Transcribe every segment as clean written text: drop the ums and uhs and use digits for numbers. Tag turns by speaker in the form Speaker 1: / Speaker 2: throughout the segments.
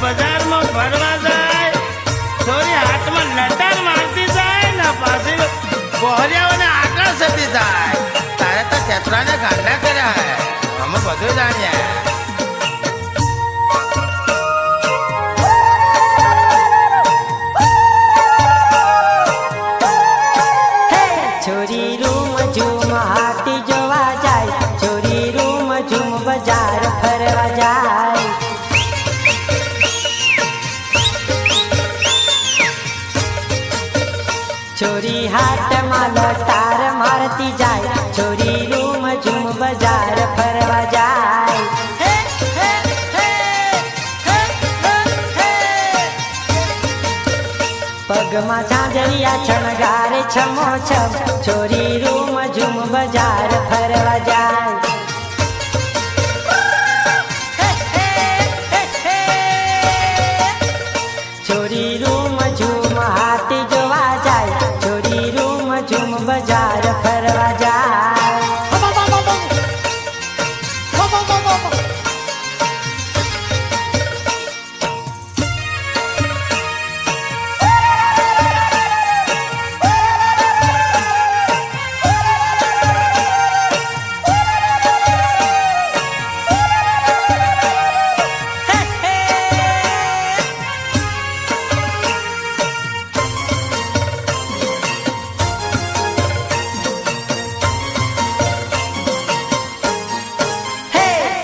Speaker 1: बाजार में भरवा जाए छोरी हाथ में लटार मारती जाए ना पासी बोहरिया ने आकड़ सती जाए तारे तो चतरा ने गांडा करा है हम बधु जानिए
Speaker 2: छोरी रूम झूम हाथी जोवा जाए छोरी रूम झूम बाजार फरवा जाए छोरी हाथ माल तार मारती जाए छोरी रूम झूम बाजार फरवा जाए पगमा झांझरिया छणगारे छमो छम छोरी रूम झूम बाजार फरवा जाए छोरी रूम झूम हाथी जोवा जाए छोरी रूम झूम बाजार फरवा जाए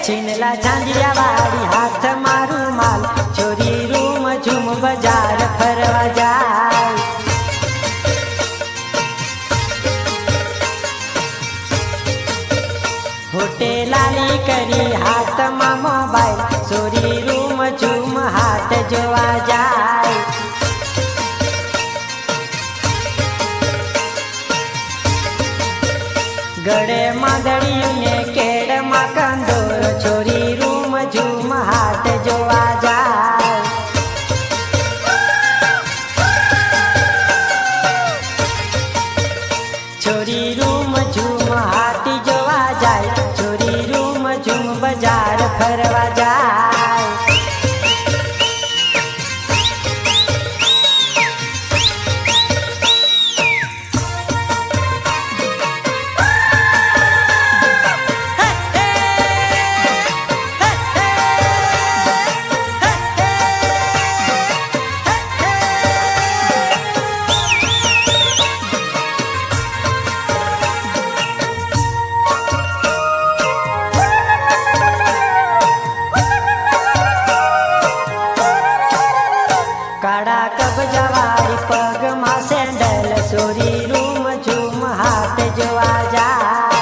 Speaker 2: छीनला झांझिया वाली हाथ मारू माल छोरी रूम झूम बाजार फरवा जाए होटे लाली करी हाथ में मोबाइल छोरी रूम झूम हाथ जोवा जाए गड़े मादड़ियों ने केड़ मा कंदोर छोरी रूम झूम हाथ जोवा जाए छोरी रूम झूम हाथ जोवा जाए छोरी रूम झूम बाजार फरवा जाए काड़ा कब जवारी पग मा सैंडल छोरी रूम झूम हाथ जोवा जाए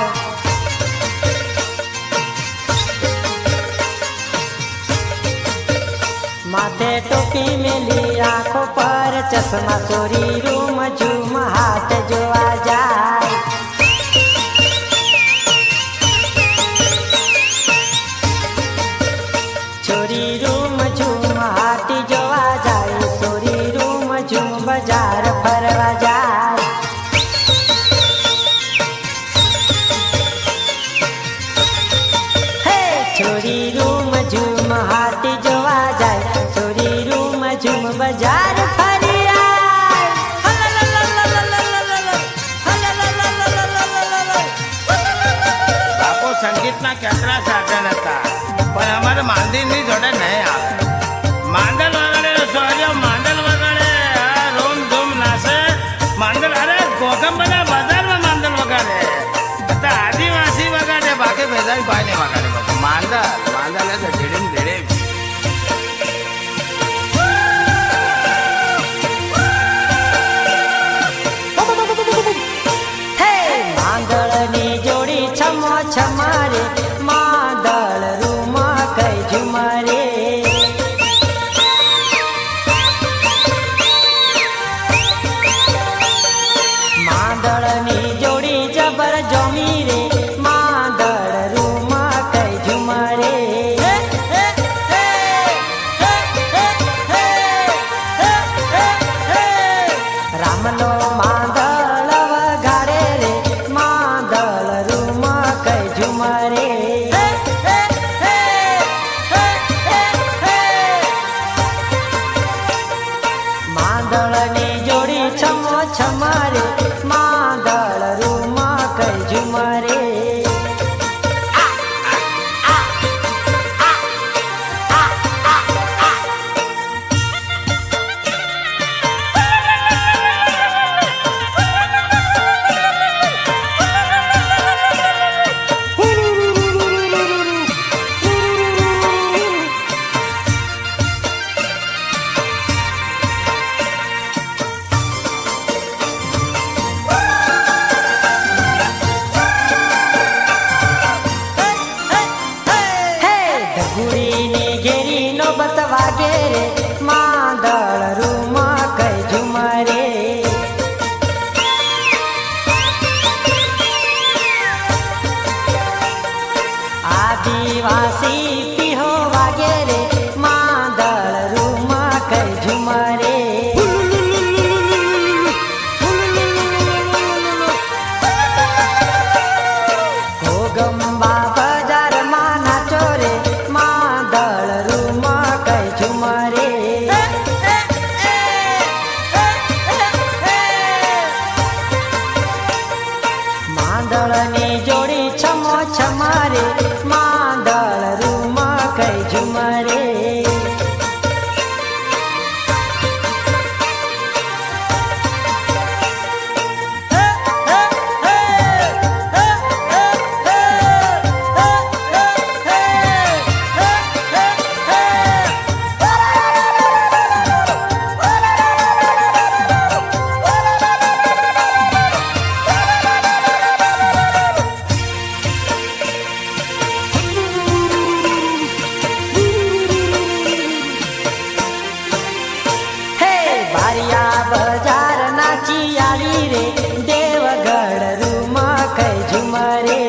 Speaker 2: माथे टोपी मेली आंखों पर चश्मा छोरी रूम झूम हाथ जोवा जाए छोरी रूम झूम हाथी जोवा जाए छोरी रूम झूम बाजार फरवा जाए छोरी रूम झूम हाथी जोवा जाए छोरी रूम झूम बाजार फरी आए
Speaker 1: बापो संगीत ना केतरा साधन था पर हमारे मांदी नहीं जोड़े नहीं आवे मांडल वगड़े सोरियो मांडल वगड़े रोम धूम नाचे मांडल अरे गोगम बना बाजार में मांडल वगड़े तो आदिवासी वगड़े बाकी बेजाई पाए नहीं वगड़े मांडल मांडल है तो ढेड़े ढेड़े
Speaker 2: मांदळनी जोड़ी छमो छमारे मांदळ रूम कई झुमरे मांदळनी जोड़ी जबर जमी रे मांदळ रूम कई झुमरे ઝુમરે માંદળની જોડી છમો છમારે માંદળ રૂમ કઈ ઝુમરે બજાર નાચી આવી રે દેવગઢ રૂમ કઈ ઝુમરે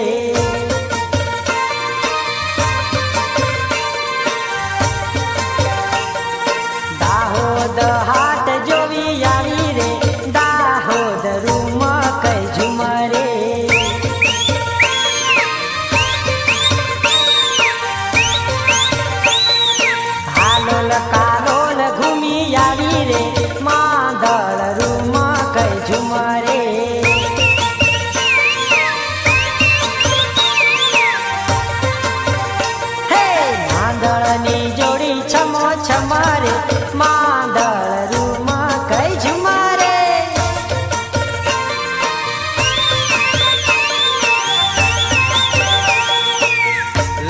Speaker 2: દાહોદ હાટ જોવી આવી રે દાહોદ રૂમ કઈ ઝુમરે હાલોલ કાલોલ ઘૂમી આવી રે માંદળ રૂમ કઈ ઝુમરે હે માંદળની જોડી છમો છમારે માંદળ રૂમ કઈ ઝુમરે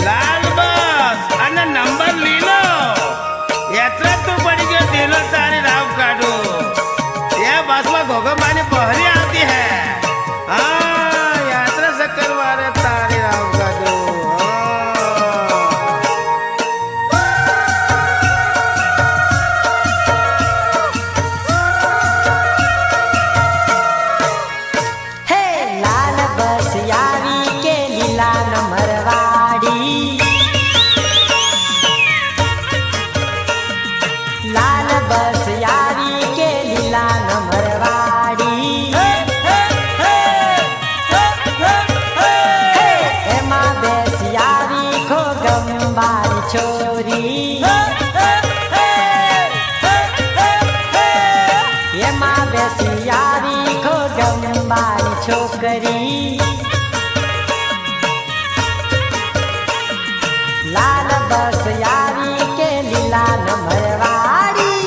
Speaker 1: લાલ બસ અને નંબર લીલો યાત્રા તું પડી ગયો દિલો તારી રાવ કાઢું ये बस में गोगमानी पहरी आती है हाँ यात्रा से करवा रहे तारी राव काढू
Speaker 2: હે લાલ બસ આવી કે લીલા નંબરવાળી લાલ બસ આવી કે લીલા નંબરવાળી હે એમાં બેસી આવી ખોગંબાની છોરી એમાં બેસી આવી ખોગંબાની છોકરી લાલ બસ આવી કે લીલા નંબરવાળી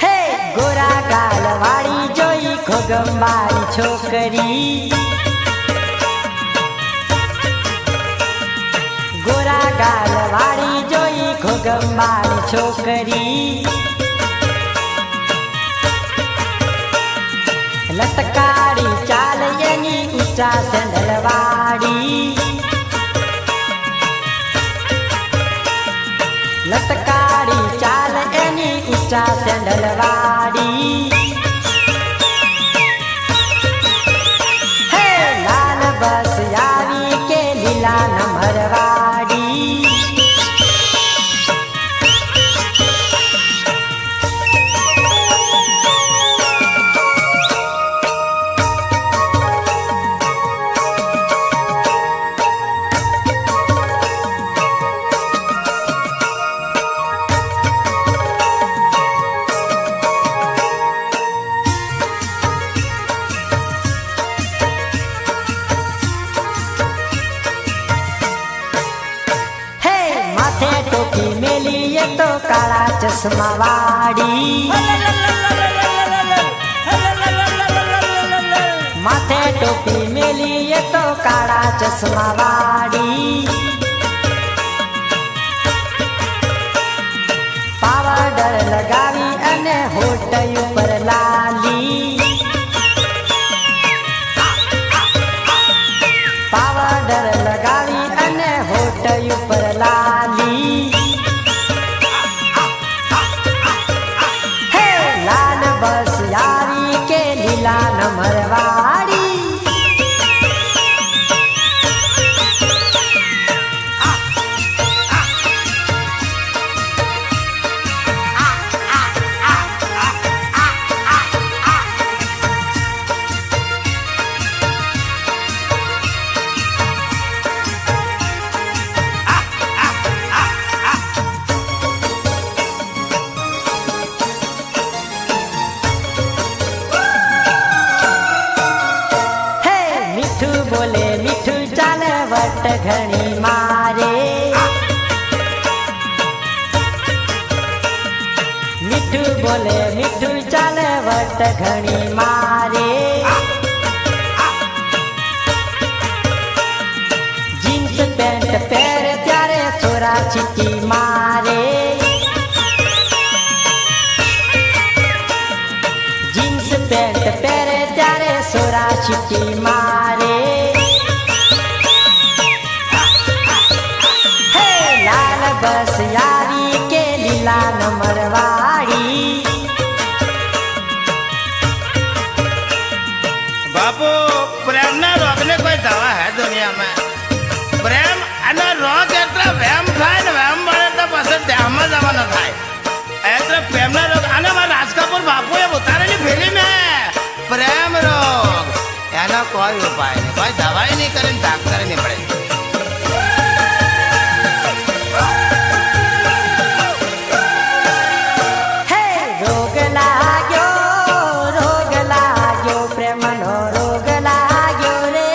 Speaker 2: હે ગોરા ગાલ વાળી જોઈ ખોગંબાની છોકરી ગોરા ગાલ વાળી જોઈ ખોગંબાની છોકરી લટકારી ચાલ એની ઊંચા સેન્ડલ વાળી લટકારી ચાલ એની ઊંચા સેન્ડલ વાળી હે લાલ બસ આવી કે લીલા નંબરવાળી ટોપી મેલી એ તો કાળા ચશ્મા વાળી માથે ટોપી મેલી એ તો કાળા ચશ્મા વાળી પાવડર લગાવી અને હોઠ ઉપર લાલી પાવડર લગાવી અને હોઠ ઉપર લાલી વટ ઘણી મારે મીઠું બોલે મીઠું ચાલે વટ ઘણી મારે જીન્સ પેન્ટ પહેરે ત્યારે છોરા ચીટી મારે જીન્સ પેન્ટ પહેરે ત્યારે છોરા ચીટી મારે હે લાલ બસ યારી કે લીલા નંબર વાળી
Speaker 1: बापू प्रेम ना रोकने कोई दवा है दुनिया में प्रेम અને રોગ એટલે વેમ થાય ને વેમ મળે તો પછી ધ્યાનમાં જવાનો થાય એટલે પ્રેમના રોગ અને મારા રાજ કપૂર બાપુએ ઉતારેલી ફિલ્મ હે પ્રેમ રોગ એનો કોઈ ઉપાય નહીં કોઈ દવાઈ નહીં કરીને ડાક્ટરે નહીં પડે
Speaker 2: હે રોગ લાગ્યો પ્રેમનો રોગ લાગ્યો રે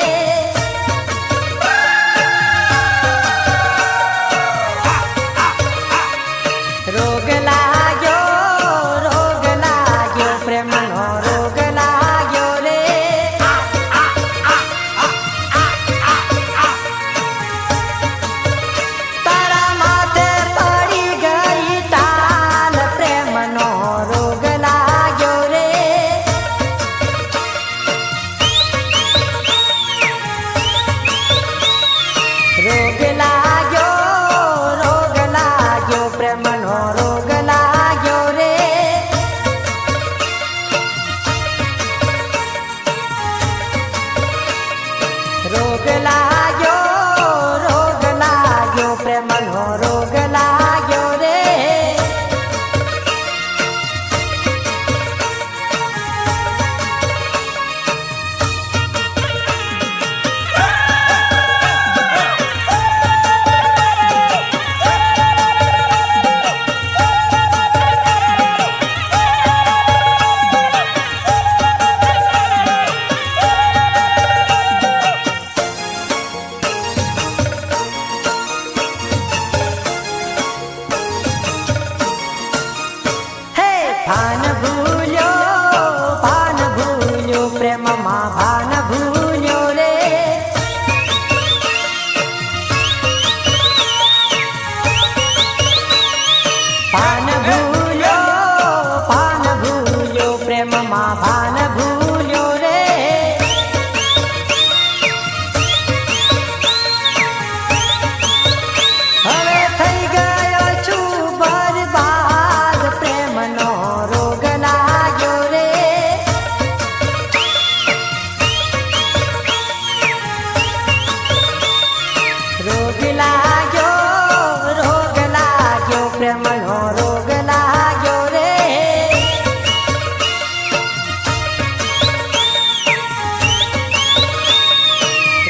Speaker 2: રોગ લાગ્યો પ્રેમનો રોગ લાગ્યો રે તારા માથે પડી ગઈ તાલ પ્રેમનો રોગ લાગ્યો રે રોગ લાગ્યો પ્રેમનો રોગ લાગ્યો રે રોગ લાગ્યો પ્રેમનો રોગ લાગ્યો રે હે ભાન ભૂલ્યો પ્રેમમાં ભાન ભૂલ્યો રે ભાન ભૂલ્યો પ્રેમમાં ભાન ભૂલ્યો રે હવે થઈ ગયો છું બરબાદ પ્રેમનો રોગ લાગ્યો રે રોગ લાગ્યો પ્રેમનો રોગ લાગ્યો રે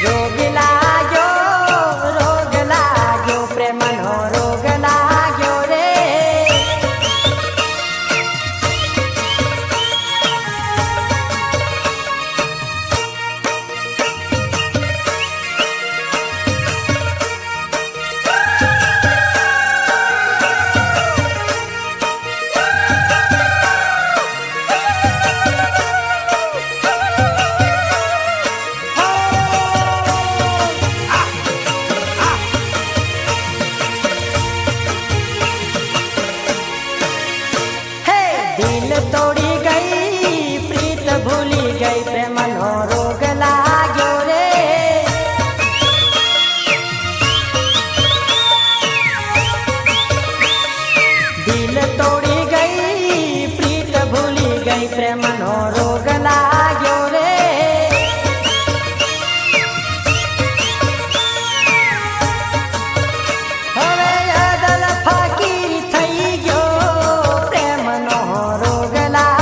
Speaker 2: રોગ લાગ્યો પ્રેમનો રોગ લાગ્યો રે હે દિલ તોડી ગઈ પ્રીત ભૂલી ગઈ પ્રેમનો રોગ લાગ્યો રે દિલ તોડી ગઈ પ્રીત ભૂલી ગઈ પ્રેમનો રોગ લાગ્યો રે હવે અદલ ફકીર થઈ ગયો પ્રેમનો રોગ લાગ્યો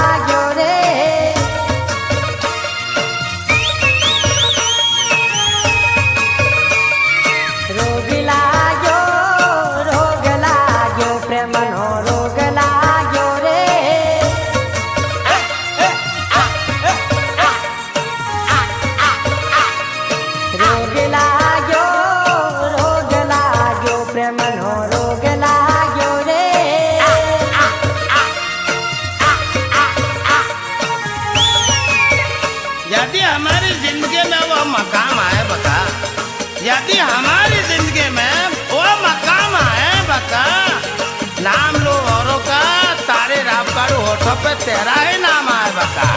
Speaker 1: यदि हमारी जिंदगी में वो मकाम आए बका, यदि हमारी जिंदगी में वो मकाम आए बका, नाम लो औरों का, तारे राव काड़ू होठों पे तेरा ही नाम आए बका।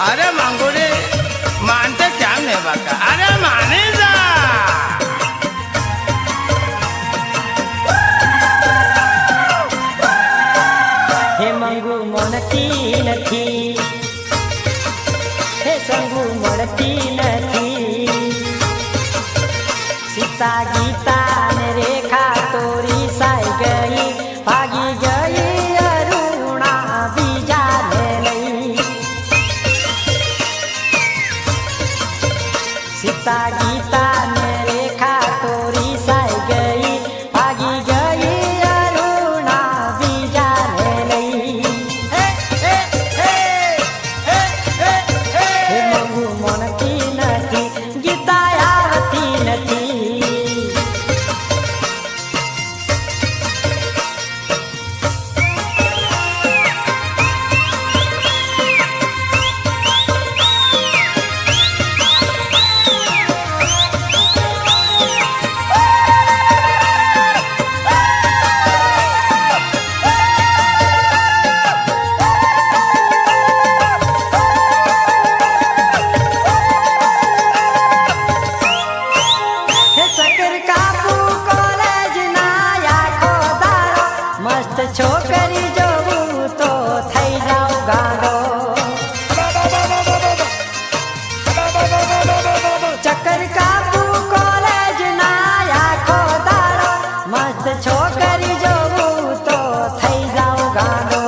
Speaker 1: अरे मंगूरी मानते क्या नहीं बका, अरे माने जा।
Speaker 2: हे मंगू मोनती નથી, हे संगू મળતી નથી, સીતા ગીતા ને રેખા તોરી સાઈ ગઈ, ભાગી ગઈ અરુણા બીજા ને લઈ, સીતા ગીતા ને રેખા તોરી સાઈ ગઈ, ભાગી ગઈ અરુણા બીજા ને લઈ। હે મંગુ મોનતી નથી, ગીતા આવતી નથી। હે ચક્કર કાપુ કોલેજ ના આખો દાડો, મસ્ત છોકરી જોઉં તો થઈ જાઉં ગાંડો। ચક્કર કાપુ કોલેજ ના આખો દાડો, મસ્ત છોકરી જોઉં તો થઈ જાઉં ગાંડો।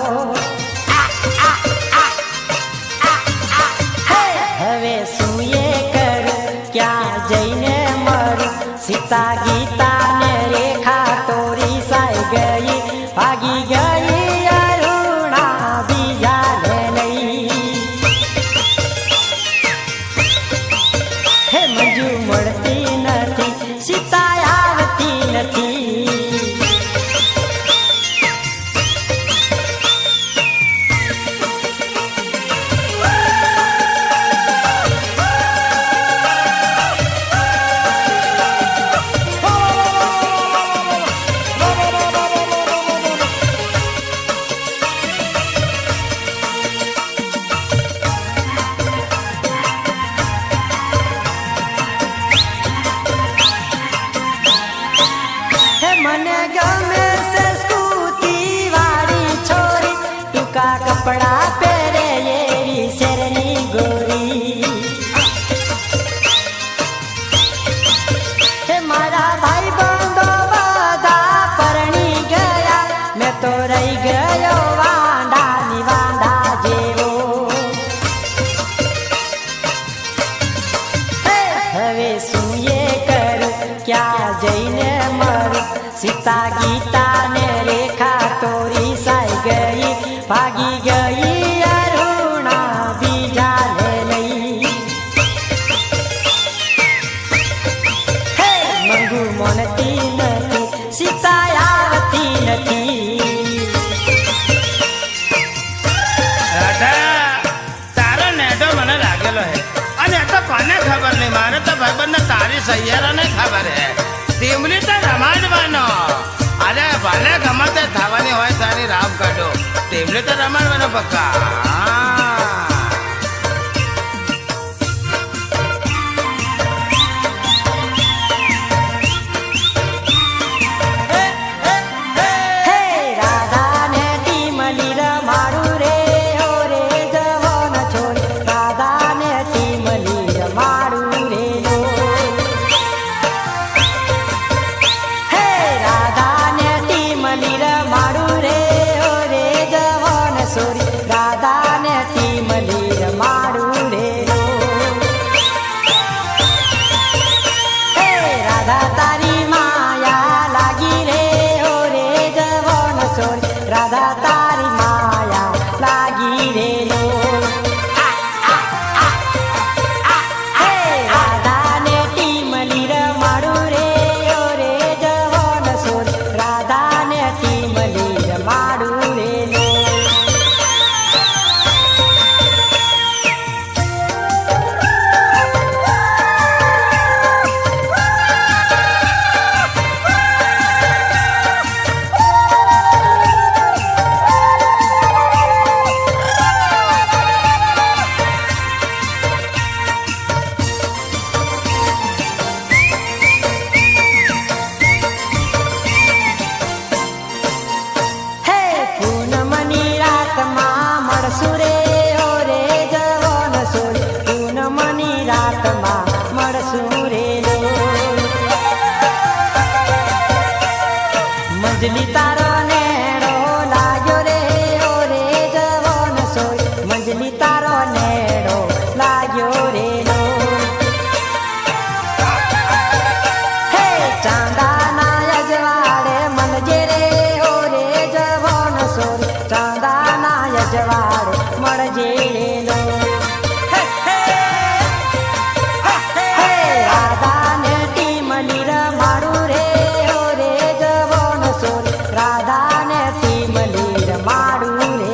Speaker 2: હવે શું એ કરું, ક્યાં જઈને મરું, સીતા ગીતા ને રેખા તોરી સાઈ ગઈ, ભાગી ગઈ અરુણા બીજા ને લઈ। હે મંજુ મળતી નથી, સીતા આવતી નથી। હે મને ગમે છે સ્કૂટી વાળી છોરી, ટૂંકા કપડા પહેરે એવી શેરની ગોરી। હે મારા ભાઈ બંધો બધા પરણી ગયા, મેં તો રહી ગયો વાંડાની વાંડા જેવો। હવે શું એ કરું, ક્યાં જઈને મરું, સીતા ગીતા ને રેખા તોરી સાઈ ગઈ, ભાગી ગઈ અરુણા બીજા ને લઈ। હે મંગુ મોનતી નથી, સીતા આવતી નથી।
Speaker 1: રાધા, તારો નેટો મને લાગેલો હે, અને એ તો કોને ખબર નહીં, મારે તો ભાઈબંધ તારી સૈયારાને ખબર હે। ટીમલી તો રમાડવાનો, અરે ભલે ગમતે થવાની હોય તારી રાવ કાઢો, ટીમલી તો રમાડવાનો પક્કા।
Speaker 2: હે રાધા ને ટીમલી રમાડું રે, ઓ રે જવાન છોરી, રાધા ને ટીમલી રમાડું રે લો। હે રાધા ને ટીમલી રમાડું રે, ઓ રે જવાન છોરી, રાધા ને ટીમલી રમાડું રે લો। હે રાધા તારી માયા લાગી રે, ઓ રે જવાન છોરી, રાધા તારી માયા લાગી રે લો। હે રાધા ને ટીમલી રમાડું રે, ઓ રે જવાન છોરી, રાધા ને ટીમલી રમાડું રે લો। સુરે ઓ રે જવાન સોરી પૂનમની રાતમાં મળશું રે મંજલી તારો નેડો લાગ્યો રે ઓ રે જવાન સોરી મંજલી તારો નેડો લાગ્યો રે હે ચાંદાના યજવાડે મળજે રે ઓ રે જવાન સોરી ચાંદાના યજવાડે મળજે રે રાધાને ટીમલી રમાડું રે ઓ રે જવાન સોરી રાધાને ટીમલી રમાડું રે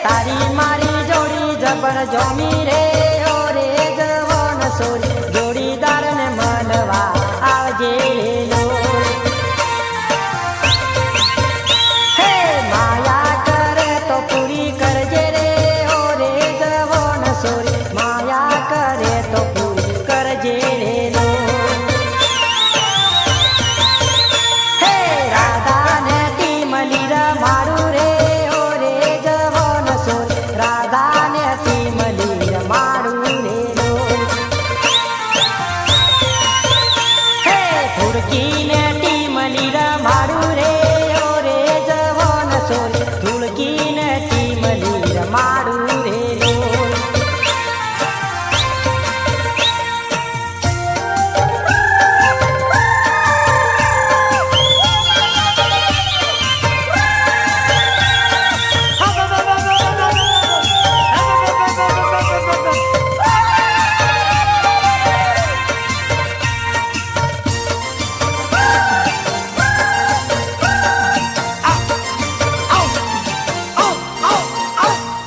Speaker 2: તારી મારી જોડી જબર જોમી રે ઓ રે જવાન સોરી જોડીદાર ને મળવા આવજે હે માયા કરે તો પૂરી કરજે રે ઓ રે જવાન સોરી માયા કરે તો પૂરી કરજે રે હે રાધાને ટીમલી રમાડું રે ઓ રે જવાન સોરી રાધાને ટીમલી રમાડું રે હે ધુડકીને ટીમલી રમાડું રે ઓ રે જવાન સોરી ધુડકીને ટીમલી રમાડું રે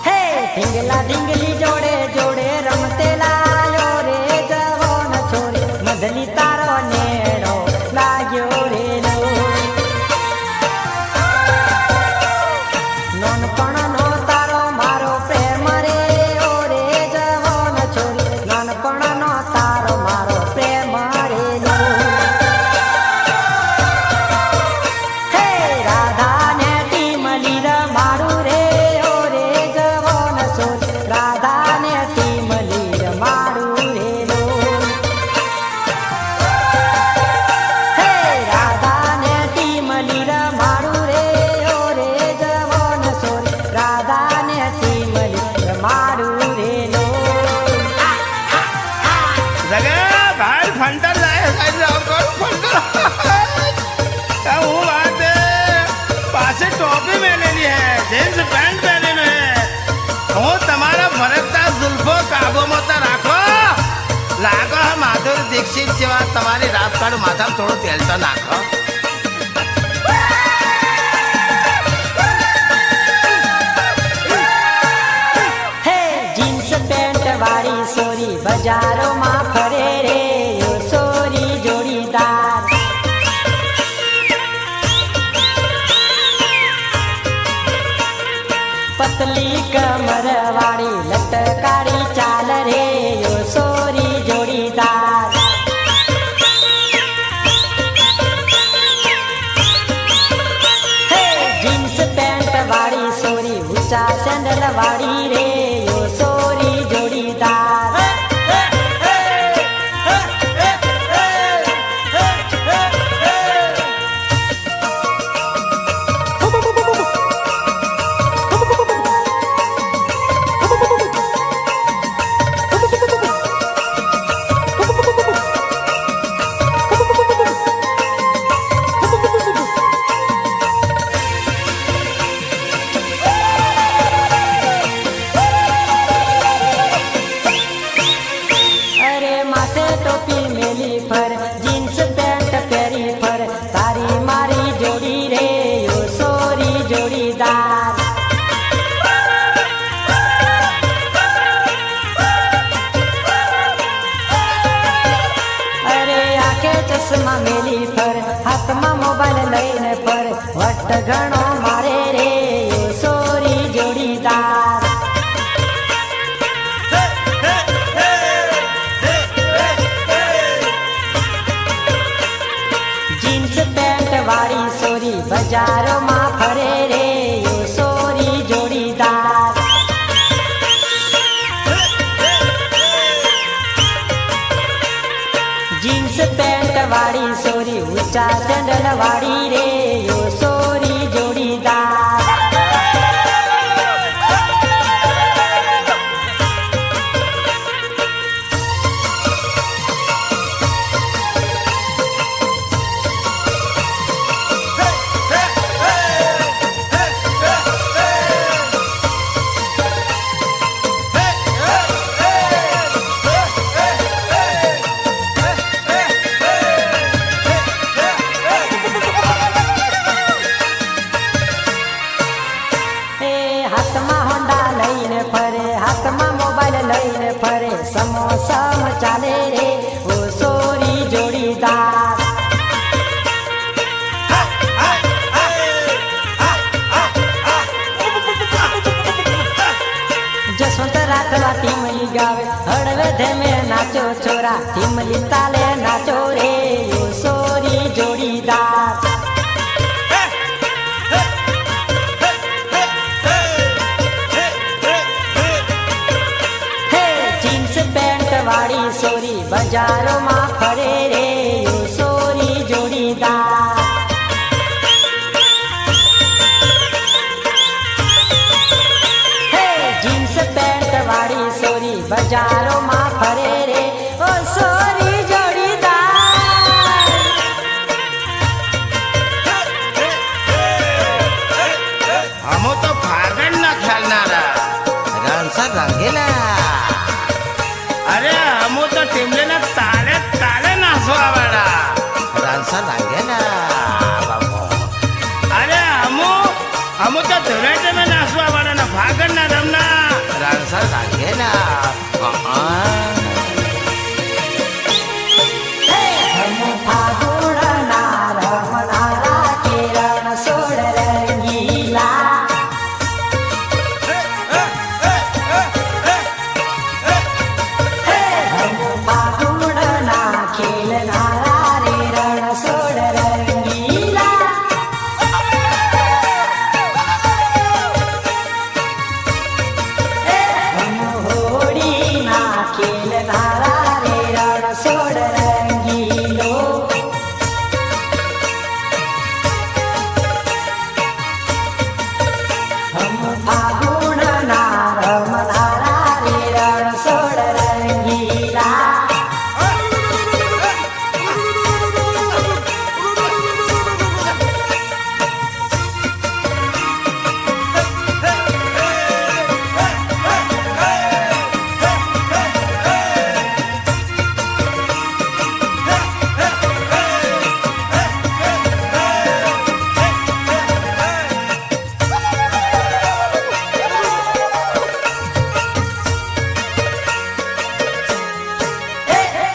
Speaker 2: હે ઢીંગલા ઢીંગલી જોડે જોડે રમતે લાયો રે જવાન છોરી મધલી તારો નેડો લાગ્યો રે નાનપણનો તારો મારો પ્રેમ રે ઓ રે જવાન છોરી નાનપણનો તારો મારો પ્રેમ રે હે રાધાને ટીમલી રમાડું રે ઓ રે જવાન સોરી રાધાને ટીમલી રમાડું રે હે રાધાને ટીમલી રમાડું રે ઓ રે જવાન સોરી રાધાને ટીમલી રમાડું રે
Speaker 1: જગા ભાઈ ફંટર જાય સાઈડ જાઓ કોણ ફંટર હું बात है पासे टोपी पहनेली है जींस पैंट पहनेलो है હું તમારા ફરકતા જુલ્ફો કાબોમાં તો રાખો લાગો માધુરી દીક્ષિત જેવા તમારી રાત કાઢું માથામાં થોડું તેલ તો નાખો
Speaker 2: હે જીન્સ પેન્ટ વાળી સોરી બજારોમાં ફરે રે યો સોરી જોડીદાર પતલી કમર વાળી લટકારી ચાલ રે યો સોરી જોડીદાર હે જીન્સ પેન્ટ વાળી સોરી ઊંચા સેન્ડલ વાળી રે યો સોરી જોડીદાર લઈને ફરે વટ ઘણો મારે રે સોરી જોડીદાર જીન્સ પેન્ટ વાળી સોરી બજારોમાં ફરે રે સોરી જોડીદાર જીન્સ પેન્ટ વાળી સોરી ઊંચા સેન્ડલ વાળી રે સોરી જોડીદાર હાથમાં હોન્ડા લઈને ફરે હાથમાં મોબાઈલ લઈને ફરે સમોસમ ચાલે રે ઓ સોરી જોડીદાર જસવંત રાતવા ટીમલી ગાવે હળવે ધેમે નાચો છોરા ટીમલી તાલે નાચો રે ઓ સોરી જોડીદાર વાળી સોરી બજારોમાં ફરે રે સોરી જોડીદાર જીન્સ પેન્ટ વાળી સોરી બજારોમાં ફરે રે ઓ સોરી જોડીદાર
Speaker 1: હમો તો ફાગણ ના ખ્યાલનારા રણસર રંગેલા અરે હમો તો ટીમલેના તાલે તાલે નાસવા વાળા રણસર રંગેલા બાબો અરે હમો તો ધોરેટે મેં નાસવા વાળા ના ફાગણ ના રમના રણસર રંગેલા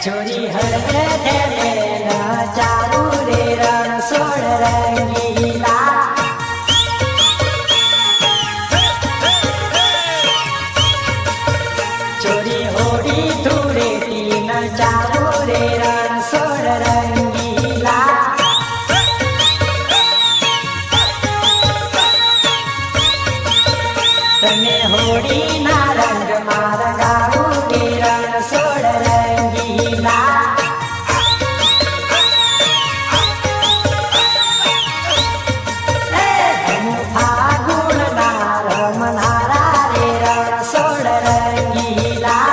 Speaker 2: ચોરી હળવે ધેમે ચારુ રે રણ સોળ રંગીલા ચોરી હોડી ધૂળેટી ન ચારુ રે રણ સોળ રંગીલા તને હોડી ના રંગ માં રંગાવું કે રણ સોળ રંગીલા ફાગુણ ના રમનારા રે રણ સોળ રંગીલા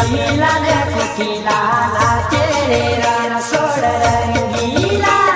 Speaker 2: રંગીલા ને કોકીલા નાચે રે રણ છોડ રંગીલા